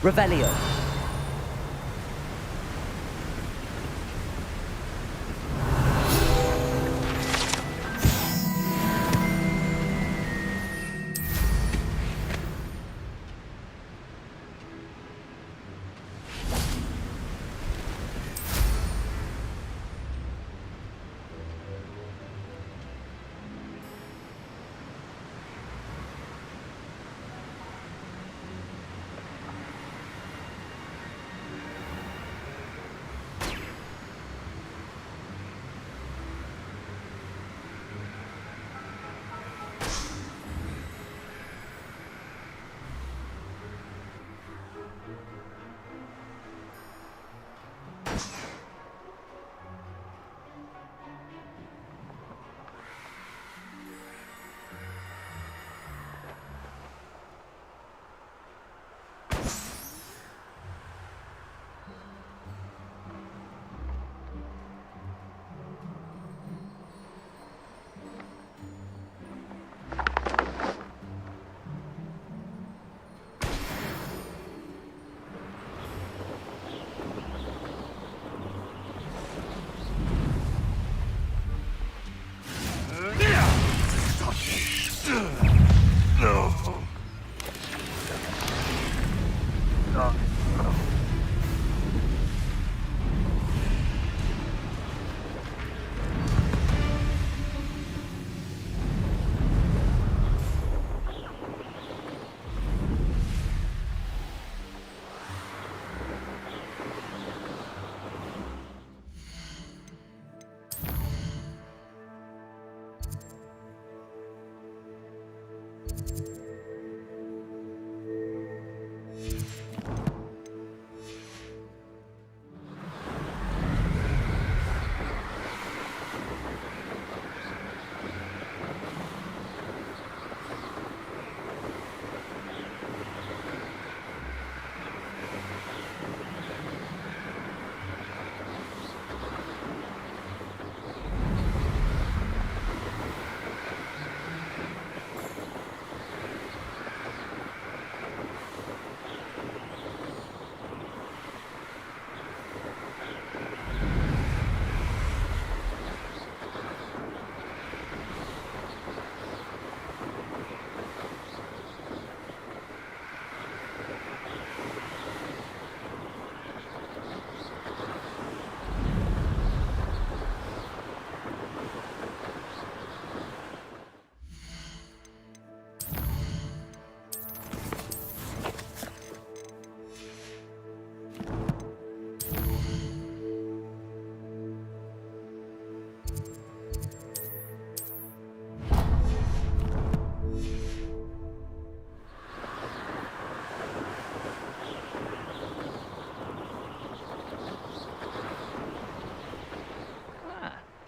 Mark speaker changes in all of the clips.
Speaker 1: Revelio.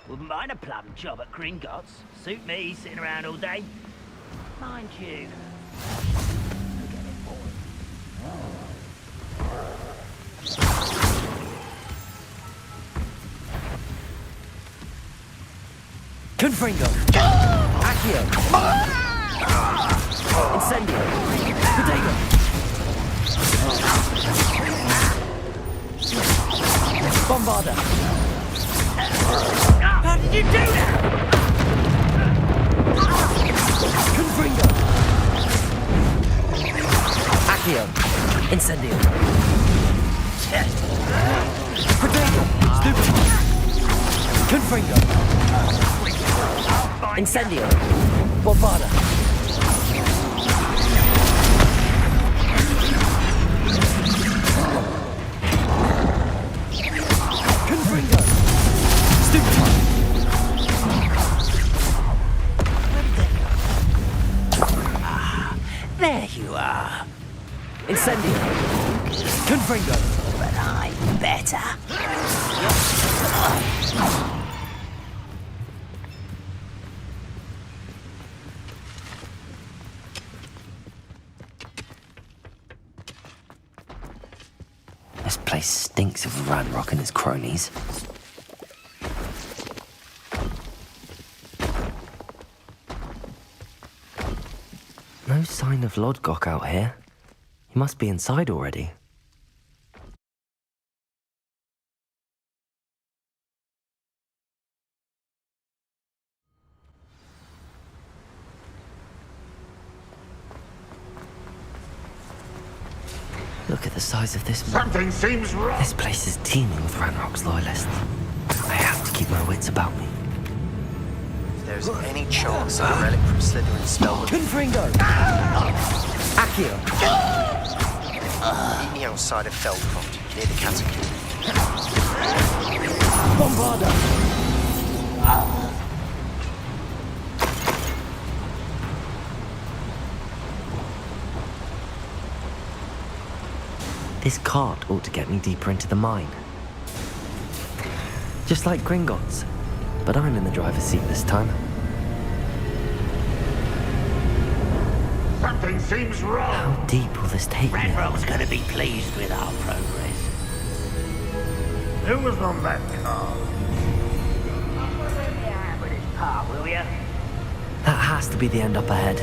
Speaker 2: Wouldn't mind a plum job at Gringotts. Suit me, sitting around all day. Mind you. Look at it, boy.
Speaker 1: Confringo. Accio. Incendio. Potato. Bombarda.
Speaker 2: How did you do that?
Speaker 1: Confringo. Accio. Incendio. Potato. Stupid. Confringo. Incendio. Bombarda. Confringo. Stupid.
Speaker 2: There you are.
Speaker 1: Incendio. Confringo.
Speaker 2: But I'm better.
Speaker 1: This place stinks of Ranrock and his cronies. No sign of Lodgok out here. He must be inside already. Look at the size of this map.
Speaker 3: Something seems wrong.
Speaker 1: This place is teeming with Ranrock's loyalists. I have to keep my wits about me.
Speaker 4: If there's any chance of a relic from Slytherin's spell would
Speaker 1: Confringo! Accio!
Speaker 4: meet me outside of Feldcroft, near the catacomb.
Speaker 1: Bombarda! This cart ought to get me deeper into the mine. Just like Gringotts, but I'm in the driver's seat this time.
Speaker 3: Something seems wrong.
Speaker 1: How deep will this take me?
Speaker 2: Ranrock's gonna be pleased with our progress.
Speaker 3: Who was on that car?
Speaker 2: Yeah, with his part, will ya?
Speaker 1: That has to be the end up ahead.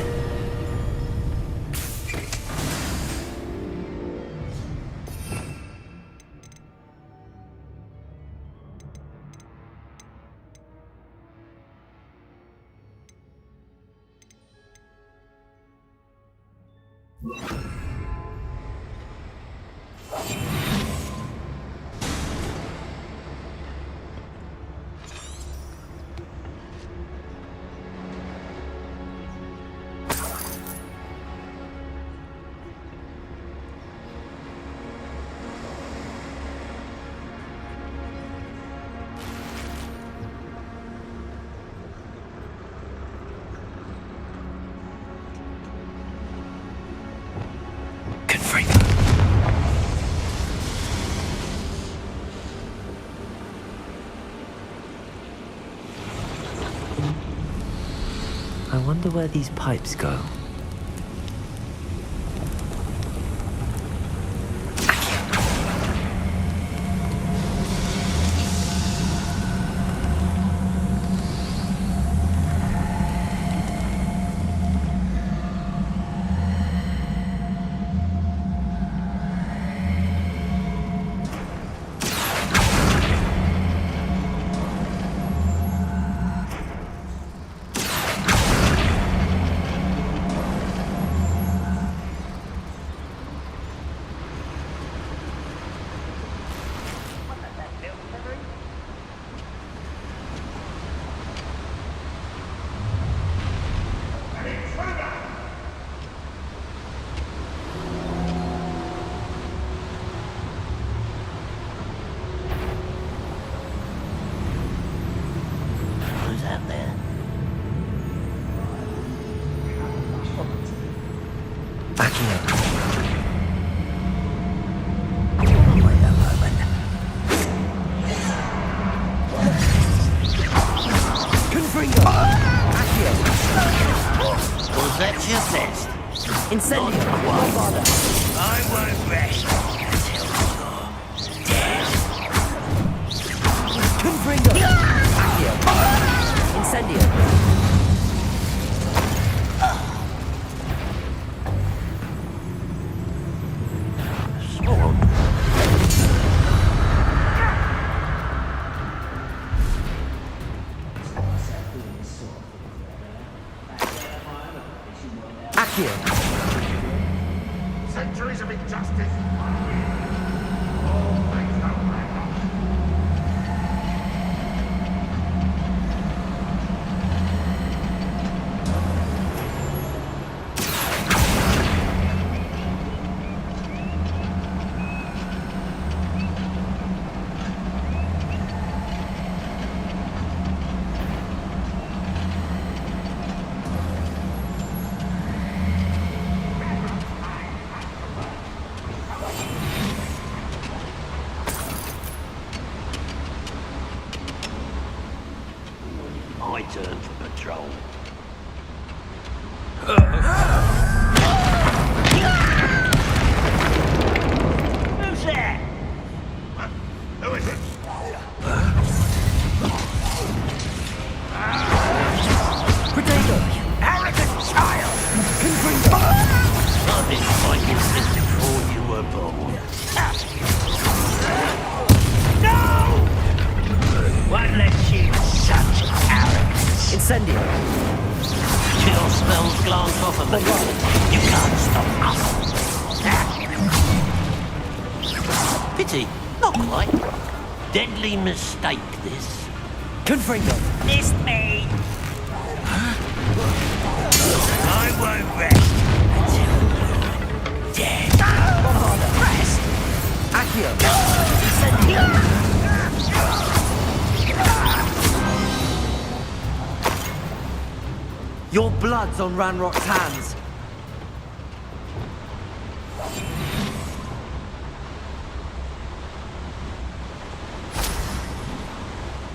Speaker 1: I wonder where these pipes go.
Speaker 2: Who's out there?
Speaker 1: Accio!
Speaker 2: Wait a moment.
Speaker 1: Confringo! Accio!
Speaker 2: Was that your best?
Speaker 1: Incendio! Bombarda!
Speaker 2: I won't rest until you're dead.
Speaker 1: Confringo! Accio! Incendio!
Speaker 2: Sword.
Speaker 1: Accio!
Speaker 3: Centuries of injustice. All thanks to Ranrock.
Speaker 2: My turn for patrol. Who's there?
Speaker 3: Who is it?
Speaker 1: Potato!
Speaker 2: Arrogant child! I've been fighting since before you were born. No! What lets you such arrogance?
Speaker 1: Incendio!
Speaker 2: Your spells glance off of me. You can't stop us.
Speaker 5: Pity, not quite. Deadly mistake, this.
Speaker 1: Confringo!
Speaker 2: Missed me! I won't rest until you're dead. Rest?
Speaker 1: Accio! Your blood's on Ranrock's hands.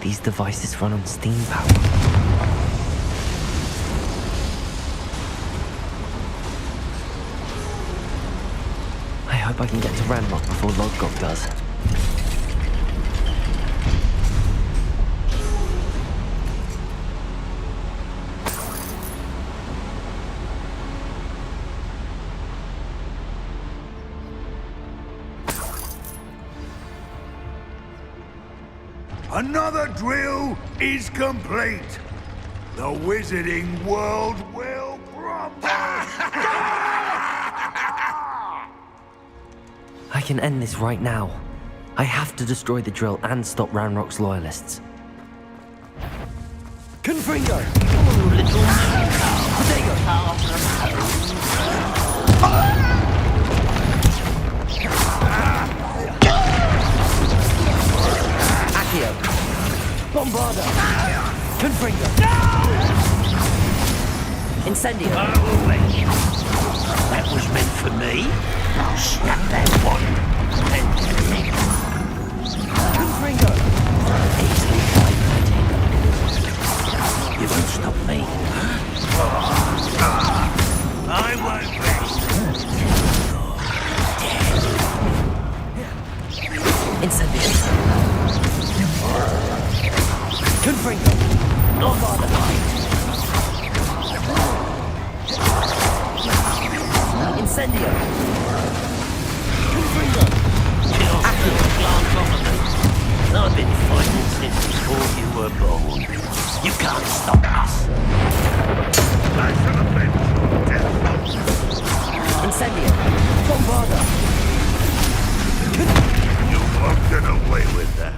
Speaker 1: These devices run on steam power. I hope I can get to Ranrock before LOQ does.
Speaker 3: Another drill is complete. The wizarding world will crumble.
Speaker 1: I can end this right now. I have to destroy the drill and stop Ranrock's loyalists. Confringo!
Speaker 5: Little
Speaker 1: Accio! Bombarda! Confringo! Incendio!
Speaker 5: That was meant for me. I'll snap that one. And
Speaker 1: Confringo!
Speaker 5: easily fighting. You won't stop me.
Speaker 2: I won't rest.
Speaker 1: Incendio! Confringo!
Speaker 5: Bombarda.
Speaker 1: Incendio! Confringo!
Speaker 5: Glance off of me. I've been fighting since before you were born. You can't stop us.
Speaker 1: Incendio! Bombarda!
Speaker 3: You won't get away with that.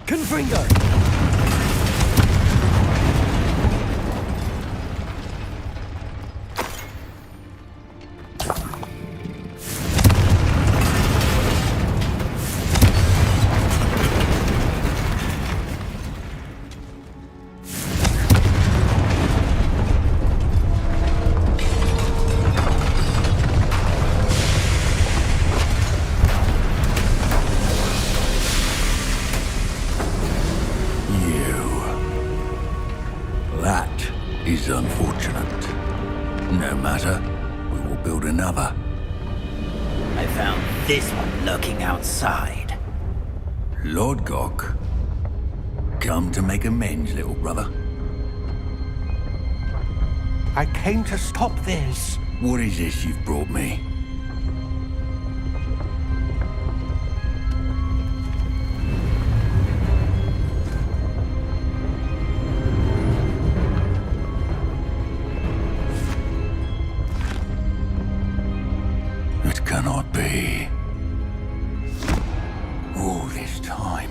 Speaker 1: Confringo!
Speaker 3: That is unfortunate. No matter, we will build another.
Speaker 2: I found this one lurking outside.
Speaker 3: Lord Gok, come to make amends, little brother.
Speaker 6: I came to stop this.
Speaker 3: What is this you've brought me? It cannot be. All this time,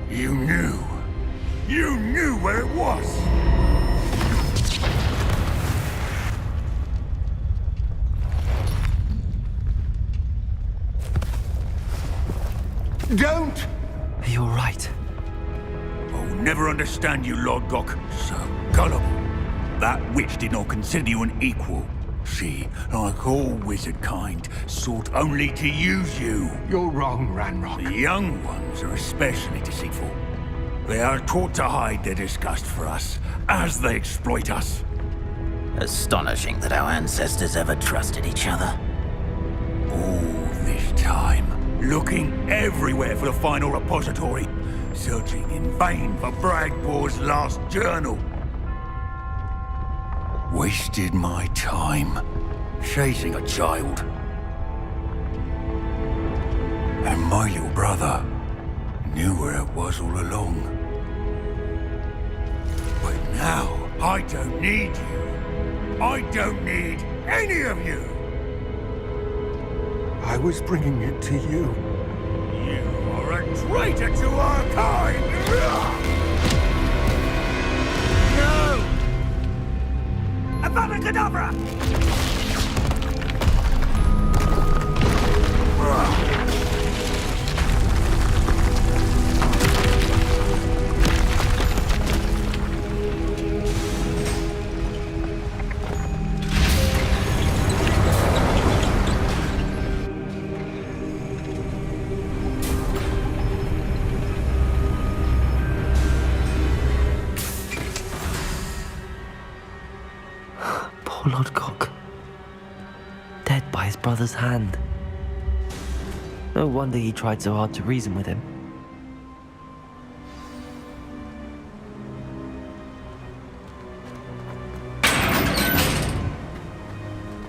Speaker 3: you knew. You knew where it was. Don't!
Speaker 1: Are you alright?
Speaker 3: I'll never understand you, Lord Gok. So gullible. That witch did not consider you an equal. She, like all wizard kind, sought only to use you.
Speaker 6: You're wrong,
Speaker 3: The
Speaker 6: Ranrock.
Speaker 3: young ones are especially deceitful. They are taught to hide their disgust for us, as they exploit us.
Speaker 5: Astonishing that our ancestors ever trusted each other.
Speaker 3: All this time, looking everywhere for the final repository, searching in vain for Bragbor's last journal. Wasted my time, chasing a child. And my little brother knew where it was all along. But now, I don't need you. I don't need any of you.
Speaker 6: I was bringing it to you.
Speaker 3: You are a traitor to our kind!
Speaker 2: No! Avada Kedavra!
Speaker 1: Poor Lodcock. Dead by his brother's hand. No wonder he tried so hard to reason with him.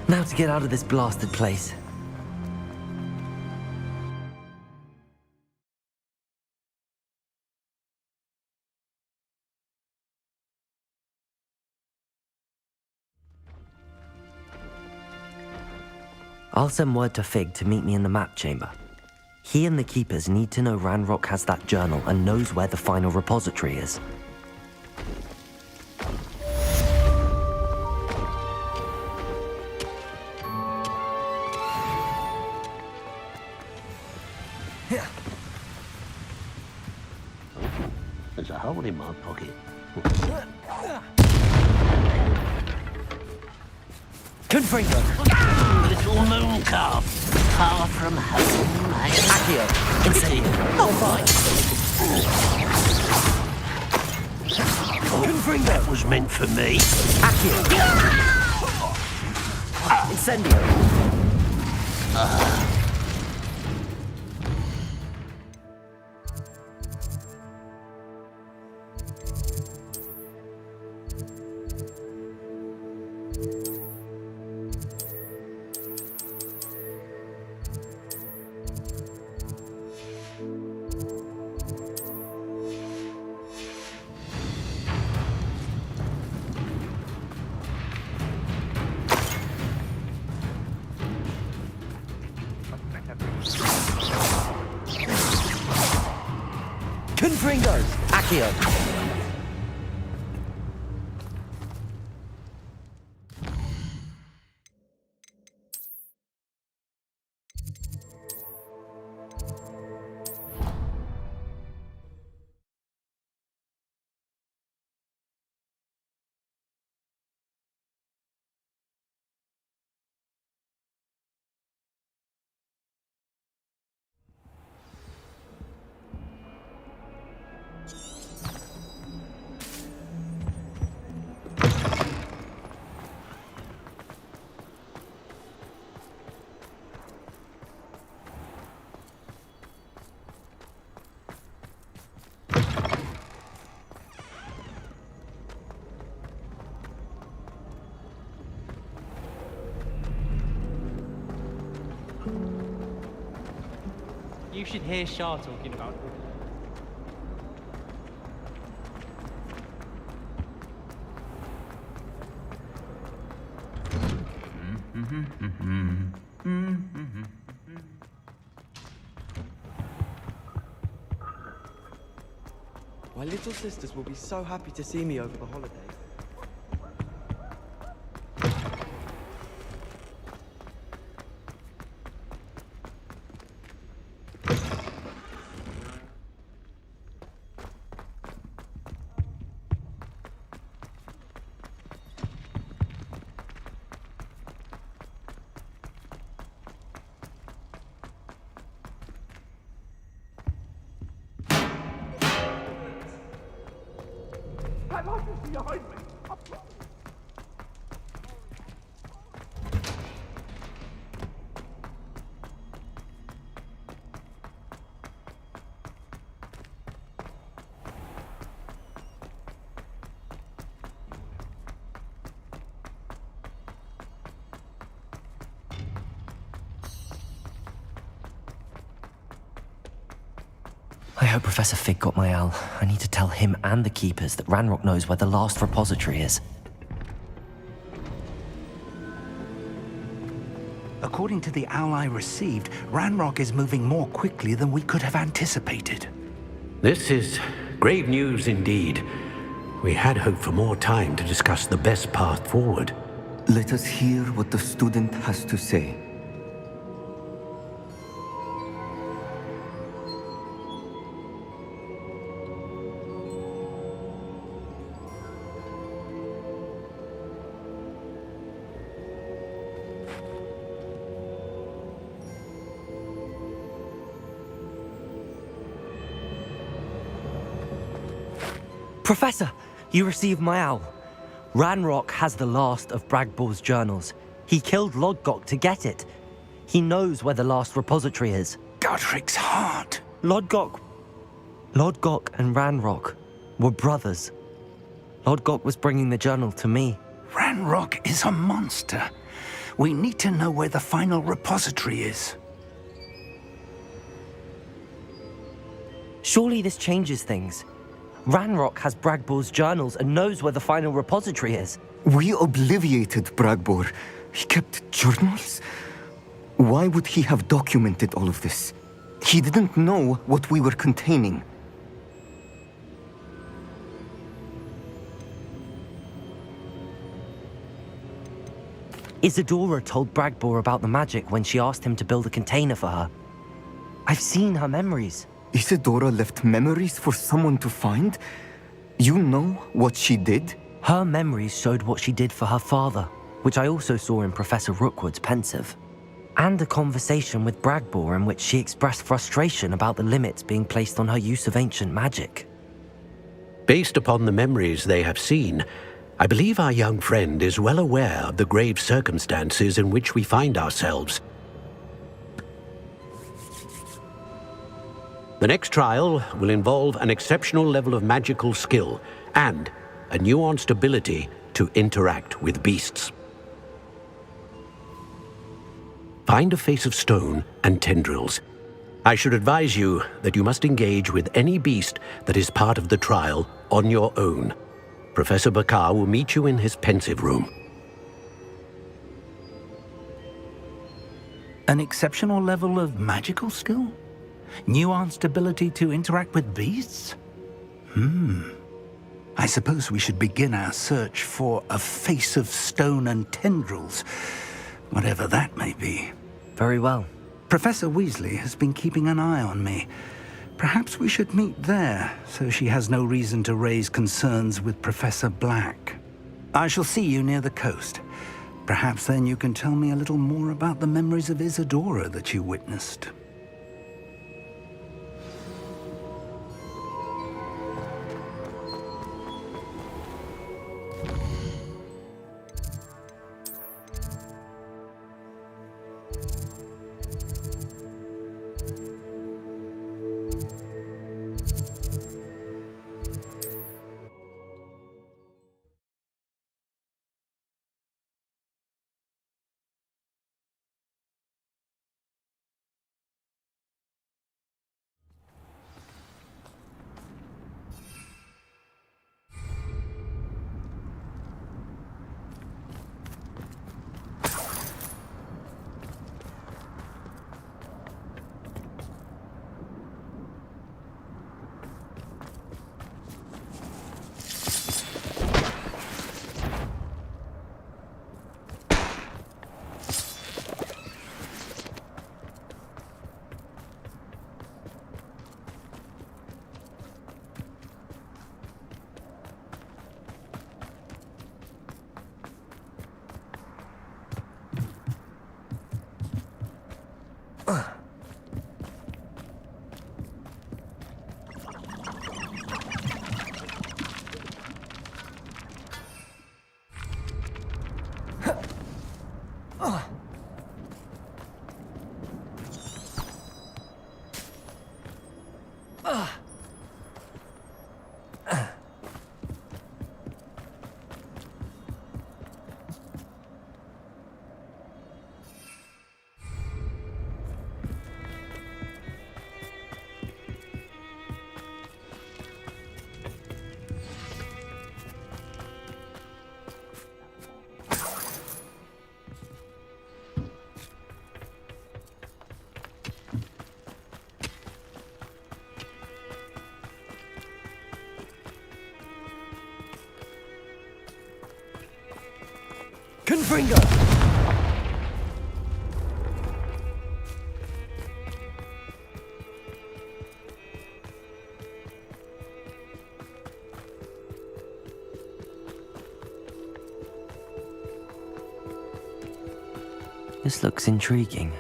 Speaker 1: Now to get out of this blasted place. I'll send word to Fig to meet me in the map chamber. He and the Keepers need to know Ranrock has that journal and knows where the final repository is.
Speaker 5: There's a hole in my pocket.
Speaker 1: Confringo!
Speaker 5: Little moon calf, far from home.
Speaker 1: Accio! Incendio! Confringo!
Speaker 5: That was meant for me.
Speaker 1: Accio! Incendio! Confringos! Accio!
Speaker 7: You should hear Shah talking about it.
Speaker 8: My little sisters will be so happy to see me over the holidays.
Speaker 3: behind me.
Speaker 1: I hope Professor Fig got my owl. I need to tell him and the Keepers that Ranrock knows where the last repository is.
Speaker 3: According to the owl I received, Ranrock is moving more quickly than we could have anticipated.
Speaker 9: This is grave news indeed. We had hoped for more time to discuss the best path forward.
Speaker 10: Let us hear what the student has to say.
Speaker 1: Professor, you received my owl. Ranrock has the last of Bragbor's journals. He killed Lodgok to get it. He knows where the last repository is.
Speaker 3: Godric's heart.
Speaker 1: Lodgok and Ranrock were brothers. Lodgok was bringing the journal to me.
Speaker 3: Ranrock is a monster. We need to know where the final repository is.
Speaker 1: Surely this changes things. Ranrock has Bragbor's journals and knows where the final repository is.
Speaker 10: We obliviated Bragbor. He kept journals? Why would he have documented all of this? He didn't know what we were containing.
Speaker 1: Isadora told Bragbor about the magic when she asked him to build a container for her. I've seen her memories.
Speaker 10: Isadora left memories for someone to find? You know what she did?
Speaker 1: Her memories showed what she did for her father, which I also saw in Professor Rookwood's pensive. And a conversation with Bragbor in which she expressed frustration about the limits being placed on her use of ancient magic.
Speaker 9: Based upon the memories they have seen, I believe our young friend is well aware of the grave circumstances in which we find ourselves. The next trial will involve an exceptional level of magical skill and a nuanced ability to interact with beasts. Find a face of stone and tendrils. I should advise you that you must engage with any beast that is part of the trial on your own. Professor Bakar will meet you in his pensive room.
Speaker 3: An exceptional level of magical skill? Nuanced ability to interact with beasts? I suppose we should begin our search for a face of stone and tendrils, whatever that may be.
Speaker 1: Very well.
Speaker 3: Professor Weasley has been keeping an eye on me. Perhaps we should meet there, so she has no reason to raise concerns with Professor Black. I shall see you near the coast. Perhaps then you can tell me a little more about the memories of Isadora that you witnessed.
Speaker 5: Confringo!
Speaker 1: This looks intriguing.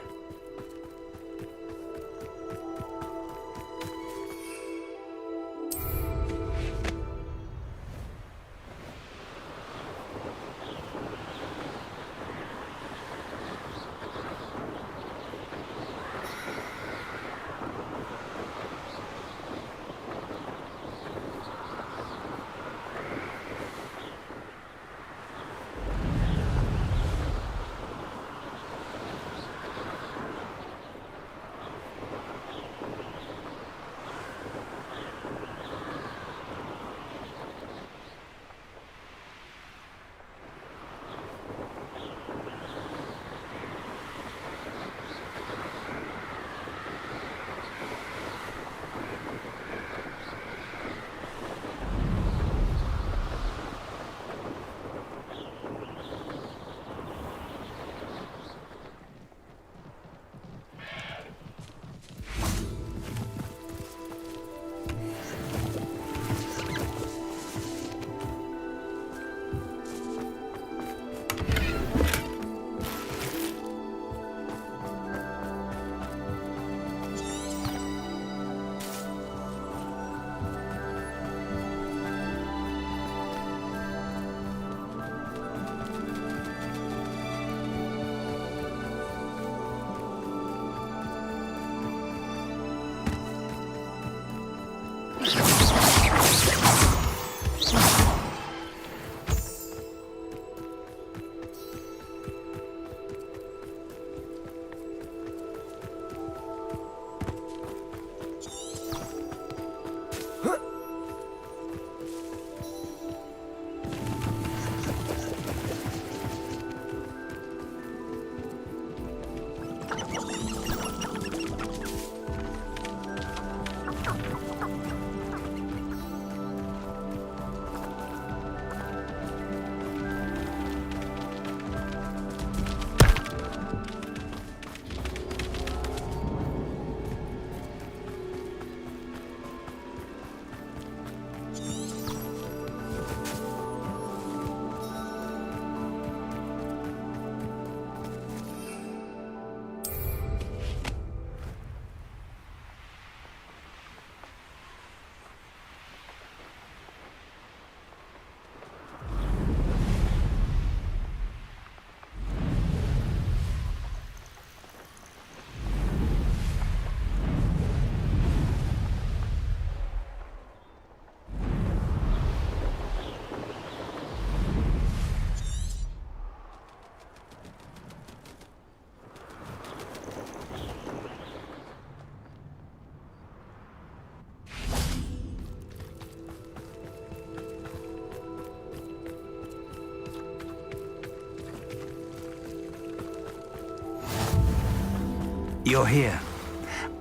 Speaker 3: You're here.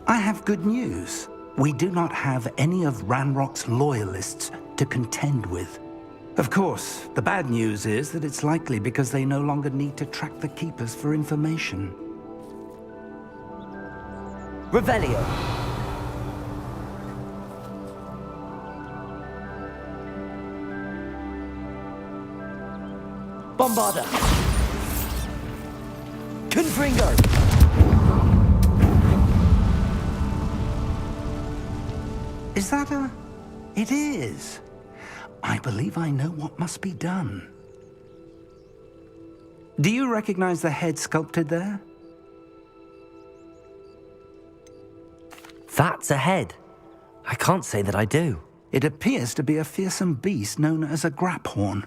Speaker 3: I have good news. We do not have any of Ranrock's loyalists to contend with. Of course, the bad news is that it's likely because they no longer need to track the Keepers for information.
Speaker 5: Revelio. Bombarda. Confringo.
Speaker 3: Is that a... It is. I believe I know what must be done. Do you recognize the head sculpted there?
Speaker 1: That's a head. I can't say that I do.
Speaker 3: It appears to be a fearsome beast known as a graphorn.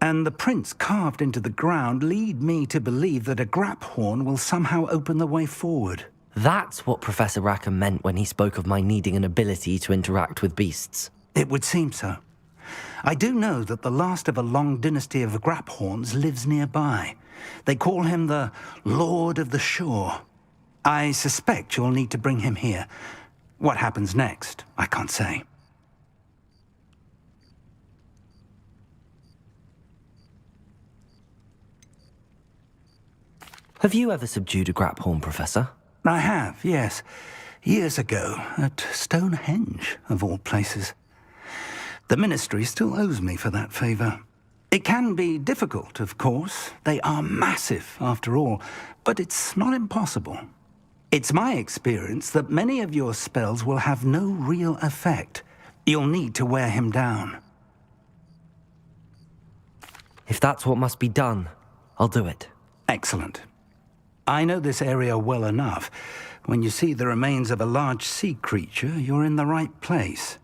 Speaker 3: And the prints carved into the ground lead me to believe that a graphorn will somehow open the way forward.
Speaker 1: That's what Professor Rackham meant when he spoke of my needing an ability to interact with beasts.
Speaker 3: It would seem so. I do know that the last of a long dynasty of graphorns lives nearby. They call him the Lord of the Shore. I suspect you'll need to bring him here. What happens next, I can't say.
Speaker 1: Have you ever subdued a graphorn, Professor?
Speaker 3: I have, yes. Years ago, at Stonehenge, of all places. The Ministry still owes me for that favor. It can be difficult, of course. They are massive, after all, but it's not impossible. It's my experience that many of your spells will have no real effect. You'll need to wear him down.
Speaker 1: If that's what must be done, I'll do it.
Speaker 3: Excellent. I know this area well enough. When you see the remains of a large sea creature, you're in the right place.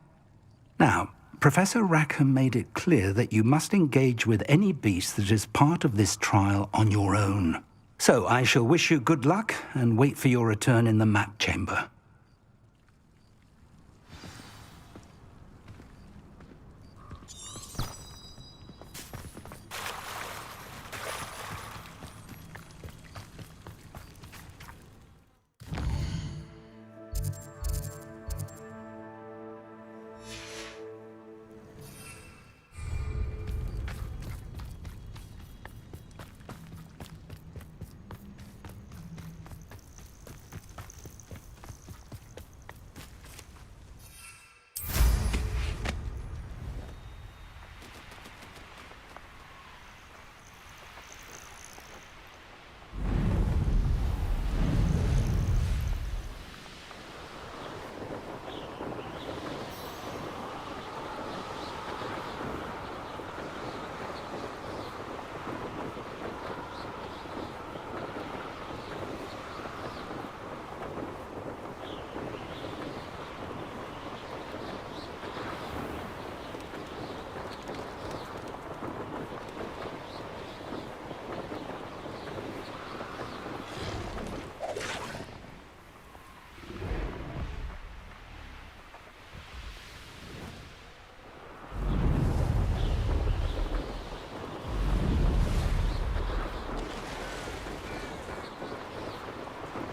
Speaker 3: Now, Professor Rackham made it clear that you must engage with any beast that is part of this trial on your own. So I shall wish you good luck and wait for your return in the map chamber.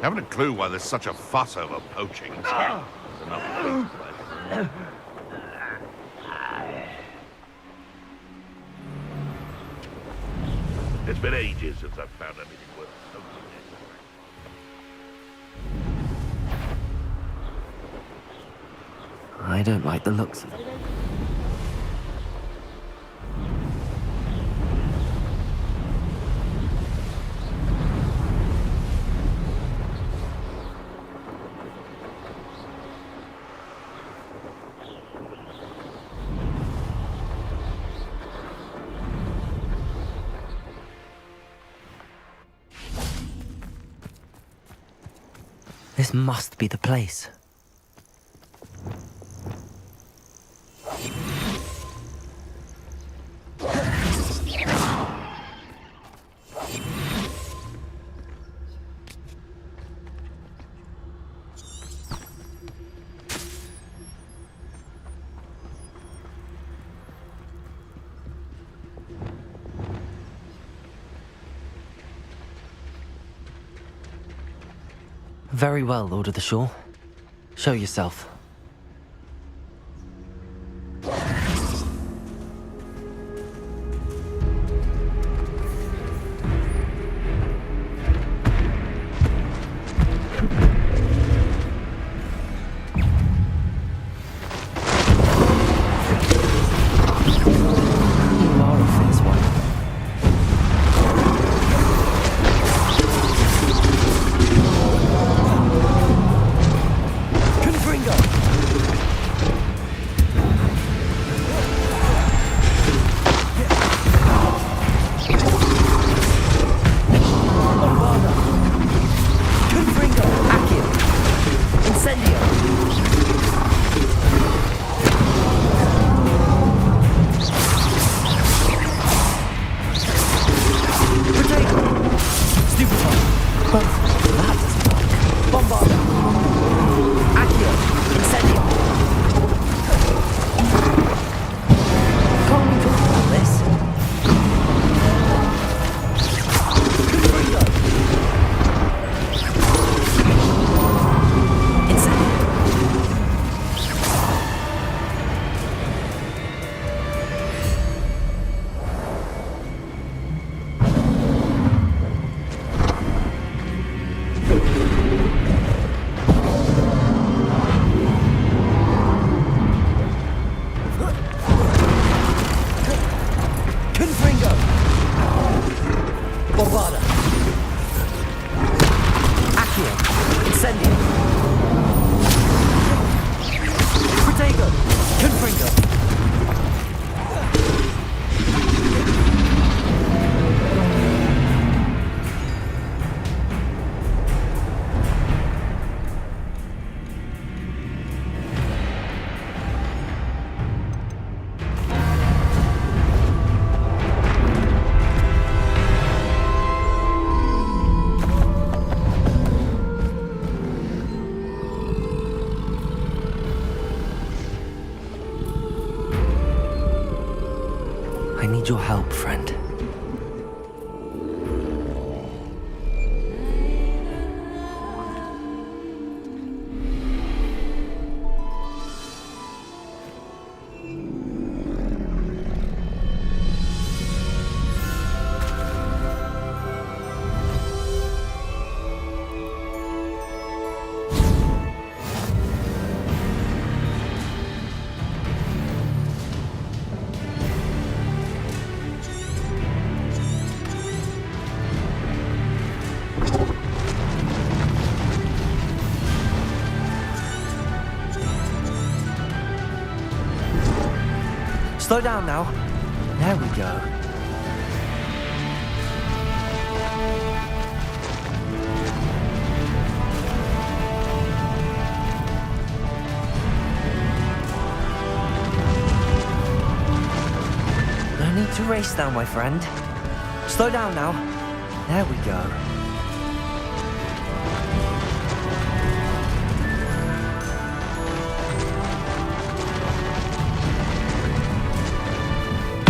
Speaker 11: Haven't a clue why there's such a fuss over poaching. There's enough food left. It's been ages since I've found anything worth poaching.
Speaker 1: I don't like the looks of it. This must be the place. Very well, Lord of the Shore. Show yourself. Confringo! But that doesn't work. Bombarda! Accio! Incendio! Can't we talk about this? Confringo! Incendio! Confringo! Bombarda! Accio! Incendio! Protego! Confringo! I need your help, friend. Slow down now. There we go. No need to race now, my friend. Slow down now. There we go.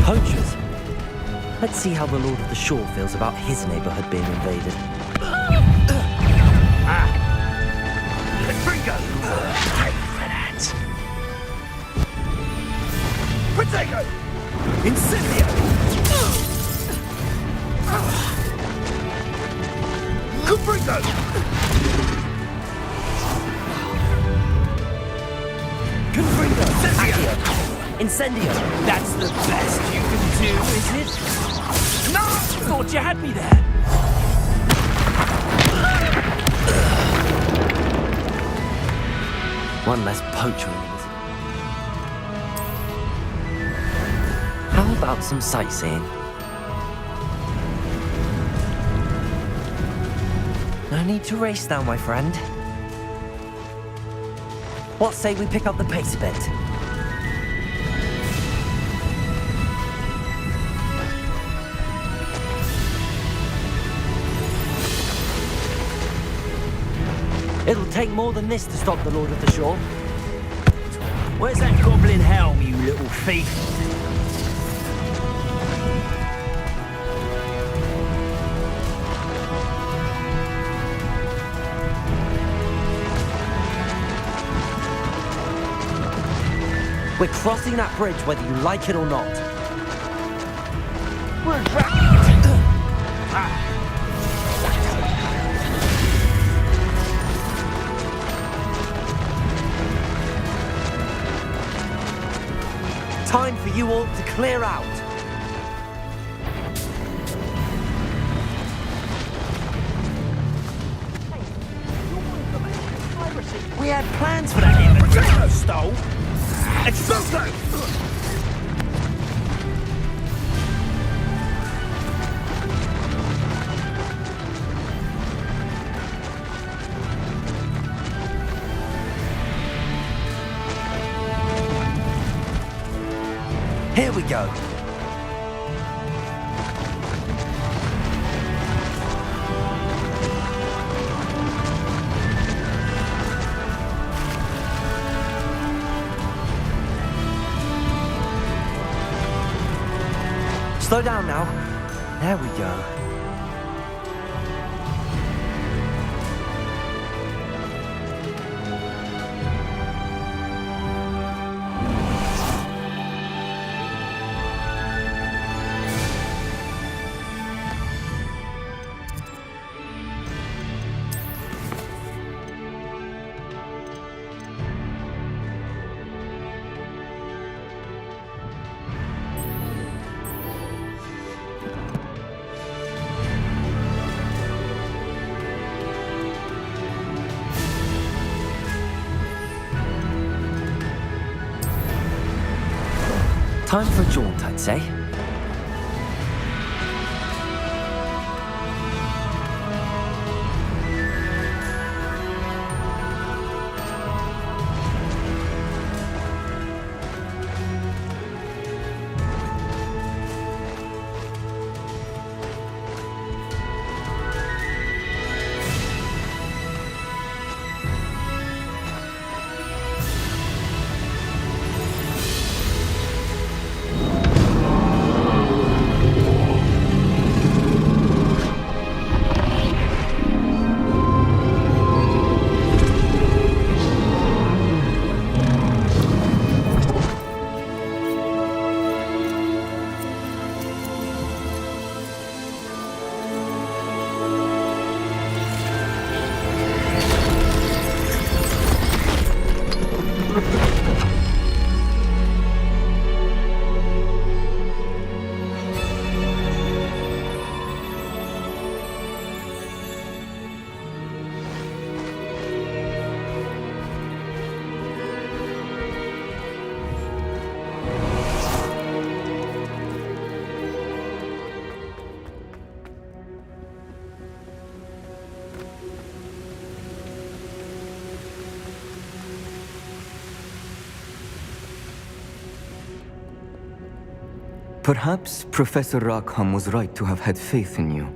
Speaker 1: Poachers. Let's see how the Lord of the Shore feels about his neighborhood being invaded.
Speaker 5: Confringo! Pay for that. Protego! Incendio! Confringo! Confringo!
Speaker 1: Accio! Incendio!
Speaker 5: That's the best you can do, is it? No! Thought you had me there.
Speaker 1: One less poacher in the vicinity. How about some sightseeing? No need to race now, my friend. What say we pick up the pace a bit? It'll take more than this to stop the Lord of the Shore.
Speaker 2: Where's that goblin helm, you little thief?
Speaker 1: We're crossing that bridge whether you like it or not.
Speaker 5: We're back.
Speaker 1: Time for you all to clear out.
Speaker 2: We had plans for that inventory stole.
Speaker 5: Expulso!
Speaker 1: Here we go. Slow down now. There we go. Time for a jaunt, I'd say.
Speaker 10: Perhaps Professor Rackham was right to have had faith in you.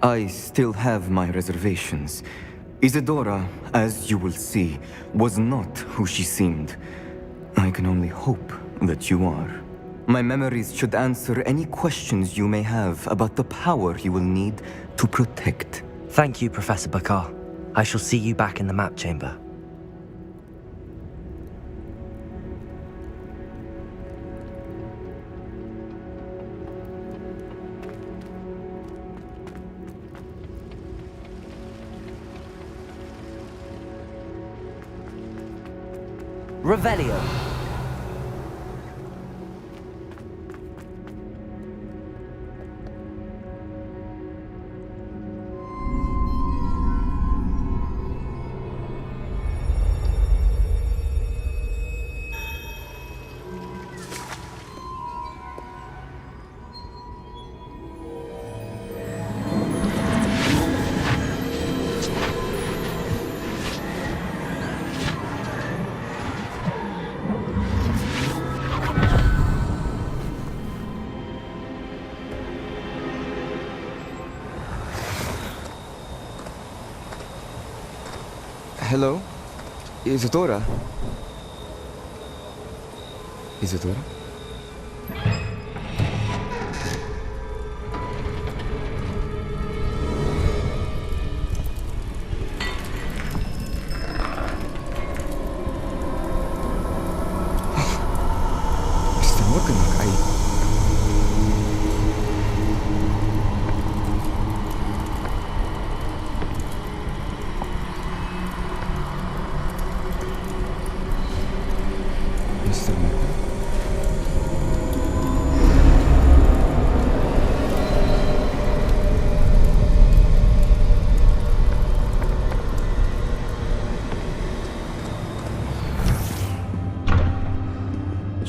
Speaker 10: I still have my reservations. Isadora, as you will see, was not who she seemed. I can only hope that you are. My memories should answer any questions you may have about the power you will need to protect.
Speaker 1: Thank you, Professor Bakar. I shall see you back in the map chamber. Revelio.
Speaker 10: Hello? Isadora? Isadora? Mr. Morganlock,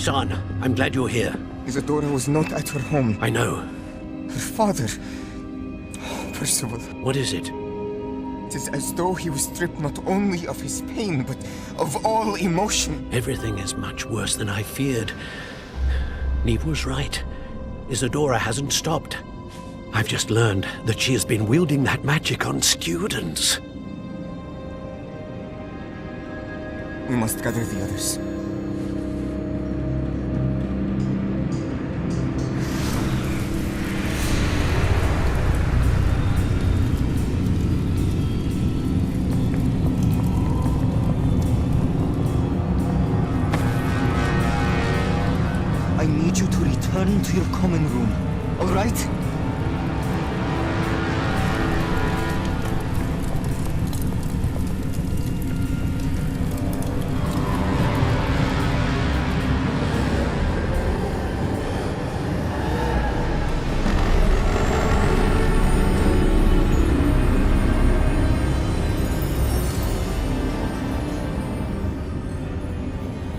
Speaker 9: Son, I'm glad you're here.
Speaker 6: Isadora was not at her home.
Speaker 9: I know.
Speaker 6: Her father... Percival.
Speaker 9: What is it?
Speaker 6: It is as though he was stripped not only of his pain, but of all emotion.
Speaker 9: Everything is much worse than I feared. Neve was right. Isadora hasn't stopped. I've just learned that she has been wielding that magic on students.
Speaker 6: We must gather the others.
Speaker 10: return to your common room, all right?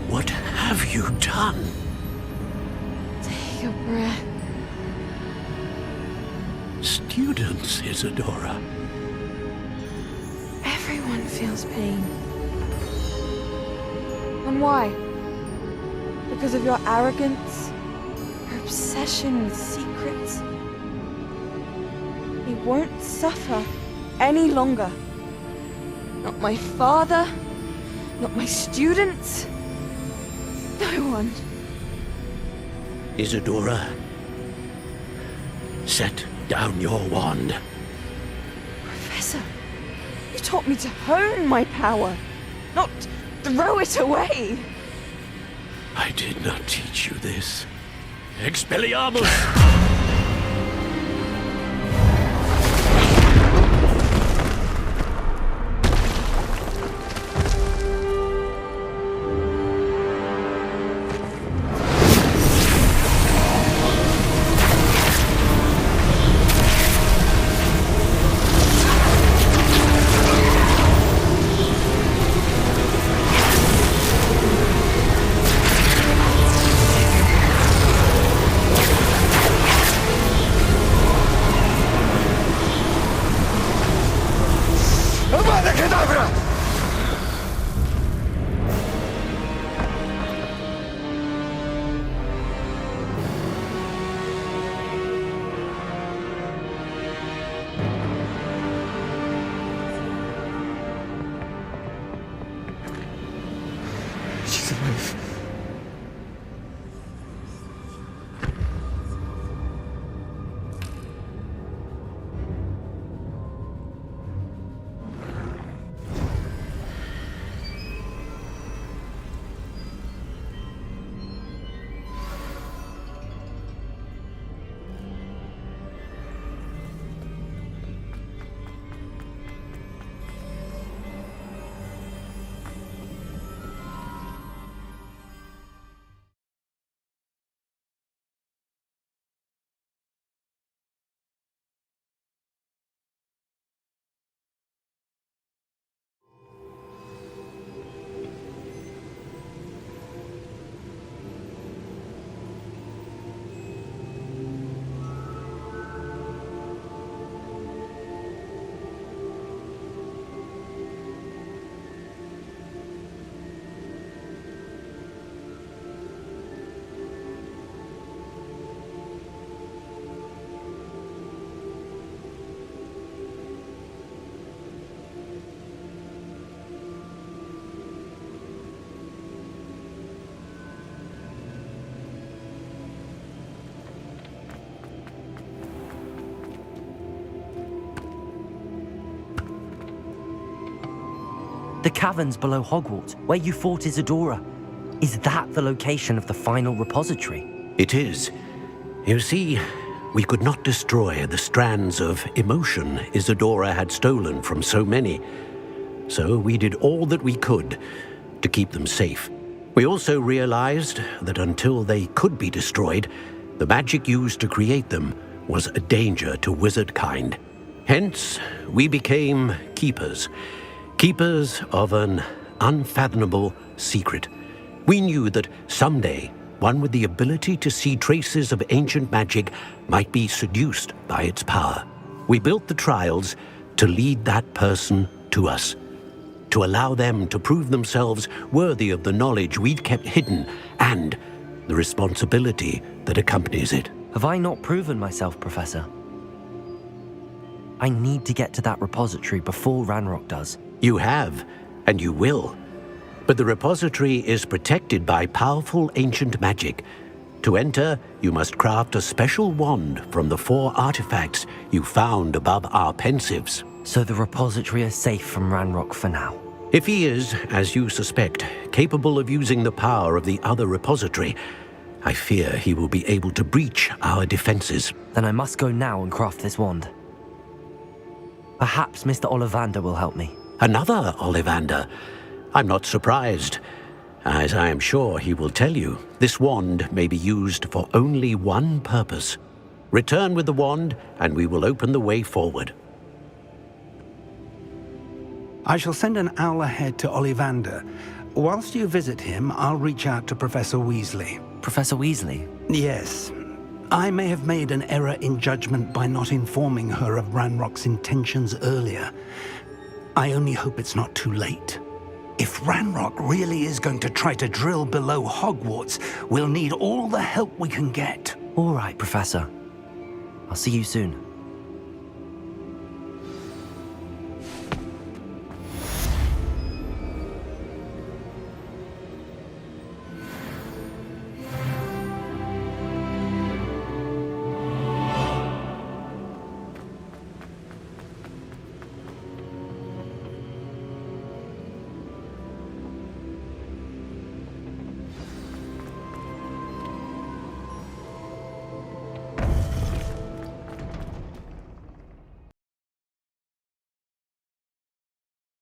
Speaker 9: What have you done?
Speaker 12: Take a breath.
Speaker 9: Students, Isadora.
Speaker 12: Everyone feels pain. And why? Because of your arrogance? Your obsession with secrets? He won't suffer any longer. Not my father, not my students, no one.
Speaker 9: Isadora, set down your wand.
Speaker 12: Professor, you taught me to hone my power, not throw it away.
Speaker 9: I did not teach you this. Expelliarmus!
Speaker 10: She's alive.
Speaker 1: The caverns below Hogwarts, where you fought Isadora. Is that the location of the final repository?
Speaker 9: It is. You see, we could not destroy the strands of emotion Isadora had stolen from so many. So we did all that we could to keep them safe. We also realized that until they could be destroyed, the magic used to create them was a danger to wizard kind. Hence, we became keepers. Keepers of an unfathomable secret. We knew that someday, one with the ability to see traces of ancient magic might be seduced by its power. We built the trials to lead that person to us, to allow them to prove themselves worthy of the knowledge we'd kept hidden and the responsibility that accompanies it.
Speaker 1: Have I not proven myself, Professor? I need to get to that repository before Ranrock does.
Speaker 9: You have, and you will. But the repository is protected by powerful ancient magic. To enter, you must craft a special wand from the 4 artifacts you found above our pensives.
Speaker 1: So the repository is safe from Ranrock for now.
Speaker 9: If he is, as you suspect, capable of using the power of the other repository, I fear he will be able to breach our defenses.
Speaker 1: Then I must go now and craft this wand. Perhaps Mr. Ollivander will help me.
Speaker 9: Another Ollivander? I'm not surprised. As I am sure he will tell you, this wand may be used for only one purpose. Return with the wand, and we will open the way forward.
Speaker 3: I shall send an owl ahead to Ollivander. Whilst you visit him, I'll reach out to Professor Weasley.
Speaker 1: Professor Weasley?
Speaker 3: Yes. I may have made an error in judgment by not informing her of Ranrock's intentions earlier. I only hope it's not too late. If Ranrock really is going to try to drill below Hogwarts, we'll need all the help we can get.
Speaker 1: All right, Professor. I'll see you soon.